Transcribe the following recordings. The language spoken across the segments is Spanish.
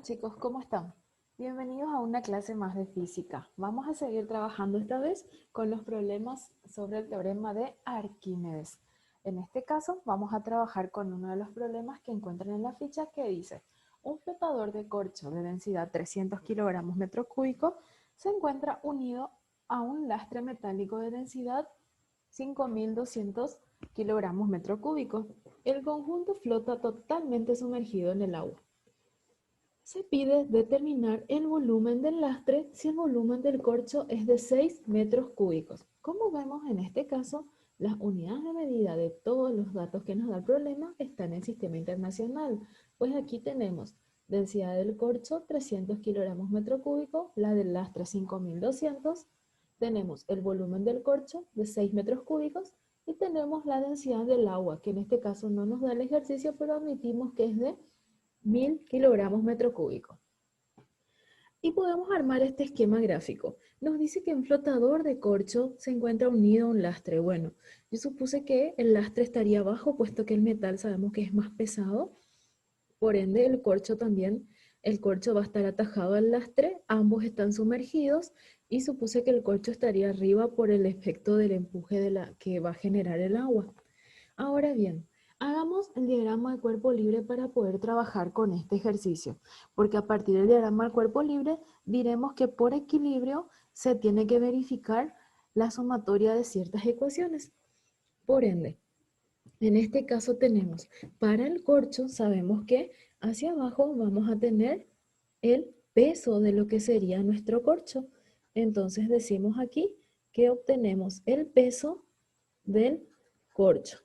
chicos, ¿cómo están? Bienvenidos a una clase más de física. Vamos a seguir trabajando esta vez con los problemas sobre el teorema de Arquímedes. En este caso vamos a trabajar con uno de los problemas que encuentran en la ficha que dice: un flotador de corcho de densidad 300 kilogramos metro cúbico se encuentra unido a un lastre metálico de densidad 5200 kilogramos metro cúbico. El conjunto flota totalmente sumergido en el agua. Se pide determinar el volumen del lastre si el volumen del corcho es de 6 metros cúbicos. Como vemos en este caso, las unidades de medida de todos los datos que nos da el problema están en el sistema internacional. Pues aquí tenemos densidad del corcho 300 kilogramos metro cúbico, la del lastre 5200, tenemos el volumen del corcho de 6 metros cúbicos y tenemos la densidad del agua, que en este caso no nos da el ejercicio, pero admitimos que es de 1000 kilogramos metro cúbico. Y podemos armar este esquema gráfico. Nos dice que un flotador de corcho se encuentra unido a un lastre. Bueno, yo supuse que el lastre estaría abajo, puesto que el metal sabemos que es más pesado. Por ende, el corcho también, el corcho va a estar atajado al lastre, ambos están sumergidos, y supuse que el corcho estaría arriba por el efecto del empuje que va a generar el agua. Ahora bien, hagamos el diagrama de cuerpo libre para poder trabajar con este ejercicio, porque a partir del diagrama del cuerpo libre diremos que por equilibrio se tiene que verificar la sumatoria de ciertas ecuaciones. Por ende, en este caso tenemos, para el corcho sabemos que hacia abajo vamos a tener el peso de lo que sería nuestro corcho. Entonces decimos aquí que obtenemos el peso del corcho.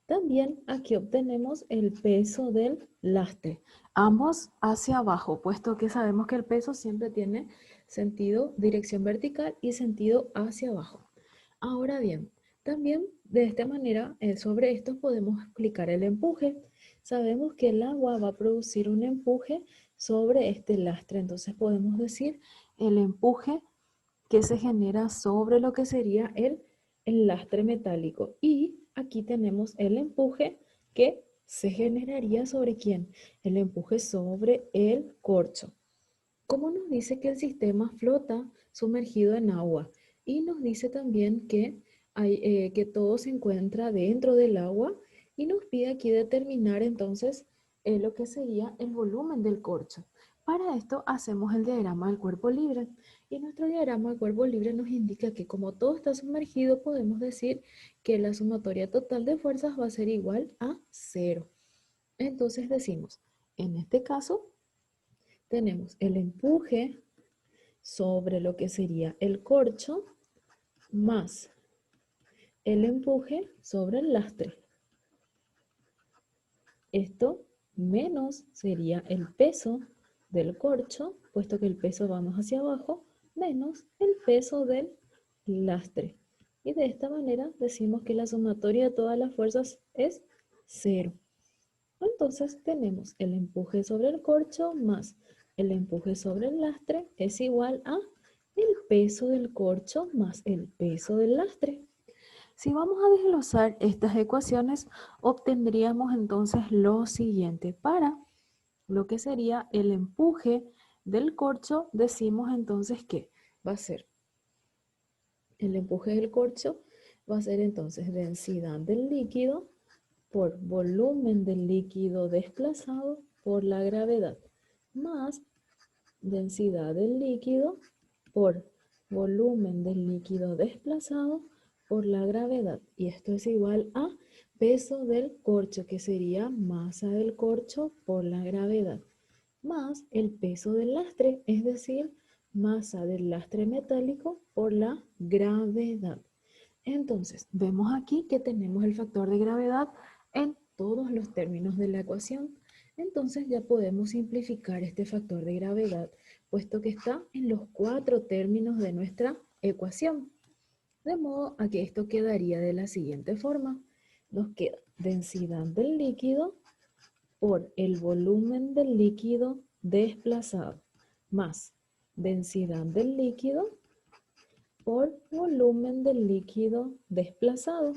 También aquí obtenemos el peso del lastre, ambos hacia abajo, puesto que sabemos que el peso siempre tiene sentido dirección vertical y sentido hacia abajo. Ahora bien, también de esta manera sobre esto podemos explicar el empuje. Sabemos que el agua va a producir un empuje sobre este lastre, entonces podemos decir el empuje que se genera sobre lo que sería el lastre metálico. Y aquí tenemos el empuje que se generaría sobre ¿quién? El empuje sobre el corcho. Como nos dice que el sistema flota sumergido en agua y nos dice también que todo se encuentra dentro del agua y nos pide aquí determinar entonces lo que sería el volumen del corcho. Para esto hacemos el diagrama del cuerpo libre y nuestro diagrama del cuerpo libre nos indica que como todo está sumergido podemos decir que la sumatoria total de fuerzas va a ser igual a 0. Entonces decimos, en este caso tenemos el empuje sobre lo que sería el corcho más el empuje sobre el lastre. Esto menos sería el peso del corcho, puesto que el peso vamos hacia abajo, menos el peso del lastre. Y de esta manera decimos que la sumatoria de todas las fuerzas es 0. Entonces tenemos el empuje sobre el corcho más el empuje sobre el lastre es igual a el peso del corcho más el peso del lastre. Si vamos a desglosar estas ecuaciones, obtendríamos entonces lo siguiente. Para lo que sería el empuje del corcho, decimos entonces que va a ser el empuje del corcho, va a ser entonces densidad del líquido por volumen del líquido desplazado por la gravedad, más densidad del líquido por volumen del líquido desplazado por la gravedad. Y esto es igual a peso del corcho, que sería masa del corcho por la gravedad, más el peso del lastre, es decir, masa del lastre metálico por la gravedad. Entonces, vemos aquí que tenemos el factor de gravedad en todos los términos de la ecuación. Entonces ya podemos simplificar este factor de gravedad, puesto que está en los 4 términos de nuestra ecuación. De modo a que esto quedaría de la siguiente forma. Nos queda densidad del líquido por el volumen del líquido desplazado, más densidad del líquido por volumen del líquido desplazado.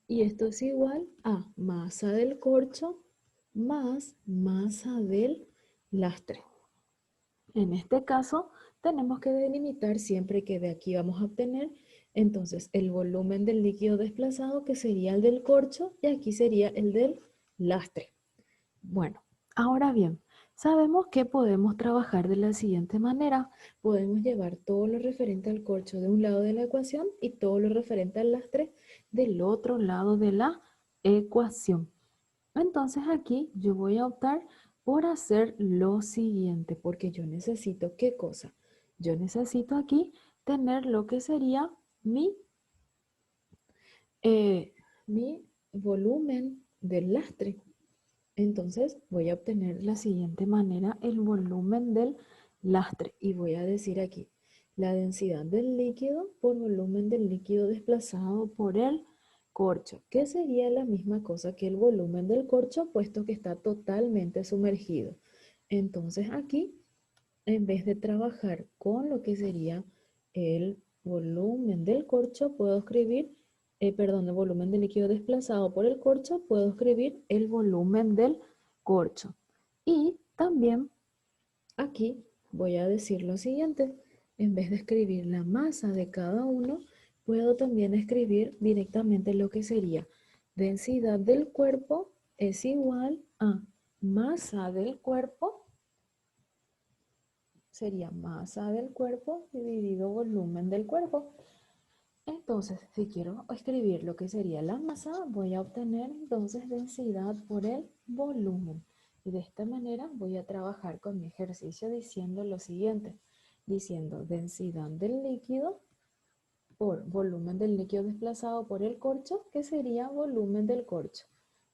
Y esto es igual a masa del corcho más masa del lastre. En este caso, tenemos que delimitar siempre que de aquí vamos a obtener entonces el volumen del líquido desplazado, que sería el del corcho, y aquí sería el del lastre. Bueno, ahora bien, sabemos que podemos trabajar de la siguiente manera. Podemos llevar todo lo referente al corcho de un lado de la ecuación y todo lo referente al lastre del otro lado de la ecuación. Entonces aquí yo voy a optar por hacer lo siguiente, porque yo necesito, ¿qué cosa? Yo necesito aquí tener lo que sería mi, eh, mi volumen del lastre. Entonces voy a obtener de la siguiente manera el volumen del lastre y voy a decir aquí la densidad del líquido por volumen del líquido desplazado por el corcho, que sería la misma cosa que el volumen del corcho, puesto que está totalmente sumergido. Entonces aquí, en vez de trabajar con lo que sería el volumen del corcho, puedo escribir, perdón, el volumen del líquido desplazado por el corcho, puedo escribir el volumen del corcho. Y también aquí voy a decir lo siguiente, en vez de escribir la masa de cada uno, puedo también escribir directamente lo que sería densidad del cuerpo es igual a masa del cuerpo, sería masa del cuerpo dividido volumen del cuerpo. Entonces, si quiero escribir lo que sería la masa, voy a obtener entonces densidad por el volumen. Y de esta manera voy a trabajar con mi ejercicio diciendo lo siguiente, diciendo densidad del líquido por volumen del líquido desplazado por el corcho, que sería volumen del corcho,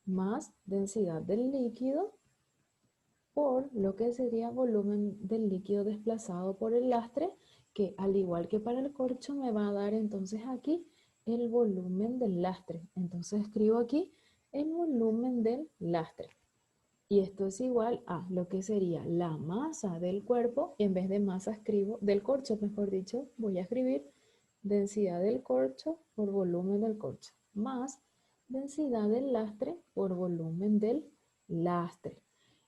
más densidad del líquido por lo que sería volumen del líquido desplazado por el lastre, que al igual que para el corcho me va a dar entonces aquí el volumen del lastre. Entonces escribo aquí el volumen del lastre. Y esto es igual a lo que sería la masa del cuerpo. Y en vez de masa escribo, del corcho mejor dicho, voy a escribir densidad del corcho por volumen del corcho, más densidad del lastre por volumen del lastre.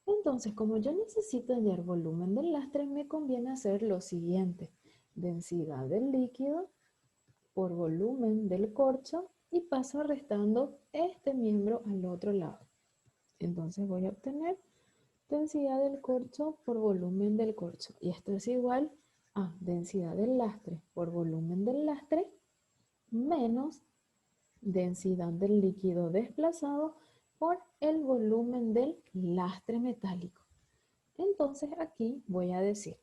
Entonces, como yo necesito hallar volumen del lastre, me conviene hacer lo siguiente. Densidad del líquido por volumen del corcho y paso restando este miembro al otro lado. Entonces voy a obtener densidad del corcho por volumen del corcho. Y esto es igual a densidad del lastre por volumen del lastre menos densidad del líquido desplazado por el volumen del lastre metálico. Entonces aquí voy a decir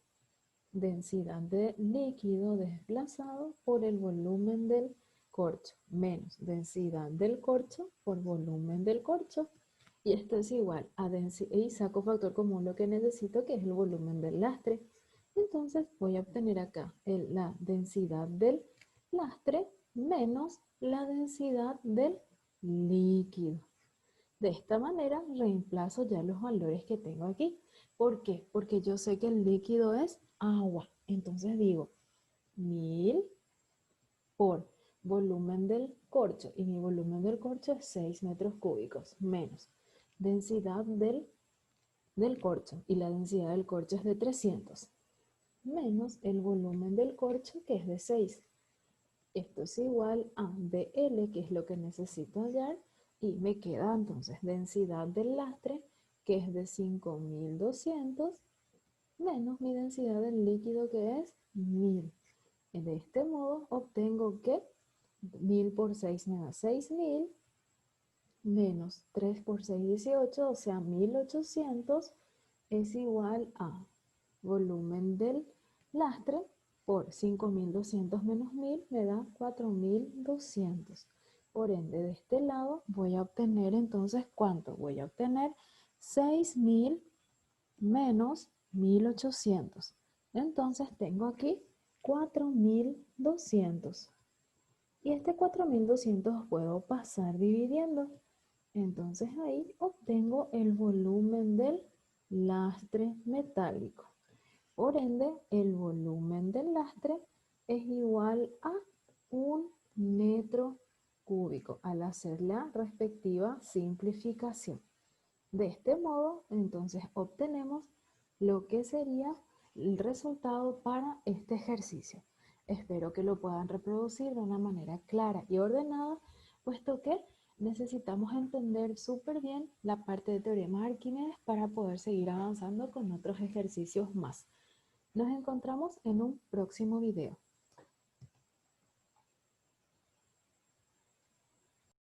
densidad de líquido desplazado por el volumen del corcho menos densidad del corcho por volumen del corcho. Y esto es igual a densidad, y saco factor común lo que necesito, que es el volumen del lastre. Entonces voy a obtener acá la densidad del lastre menos la densidad del líquido. De esta manera reemplazo ya los valores que tengo aquí. ¿Por qué? Porque yo sé que el líquido es agua. Entonces digo 1000 por volumen del corcho. Y mi volumen del corcho es 6 metros cúbicos menos densidad del corcho. Y la densidad del corcho es de 300 menos el volumen del corcho, que es de 6. Esto es igual a dl, que es lo que necesito hallar, y me queda entonces densidad del lastre, que es de 5200, menos mi densidad del líquido, que es 1000. De este modo obtengo que 1000 por 6 me da 6000, menos 3 por 6, 18, o sea, 1800 es igual a volumen del lastre por 5200 menos 1000 me da 4200. Por ende, de este lado voy a obtener entonces, ¿cuánto? Voy a obtener 6000 menos 1800. Entonces tengo aquí 4200. Y este 4200 puedo pasar dividiendo. Entonces ahí obtengo el volumen del lastre metálico. Por ende, el volumen del lastre es igual a 1 metro cúbico al hacer la respectiva simplificación. De este modo, entonces obtenemos lo que sería el resultado para este ejercicio. Espero que lo puedan reproducir de una manera clara y ordenada, puesto que necesitamos entender súper bien la parte de teorema de Arquímedes para poder seguir avanzando con otros ejercicios más. Nos encontramos en un próximo video.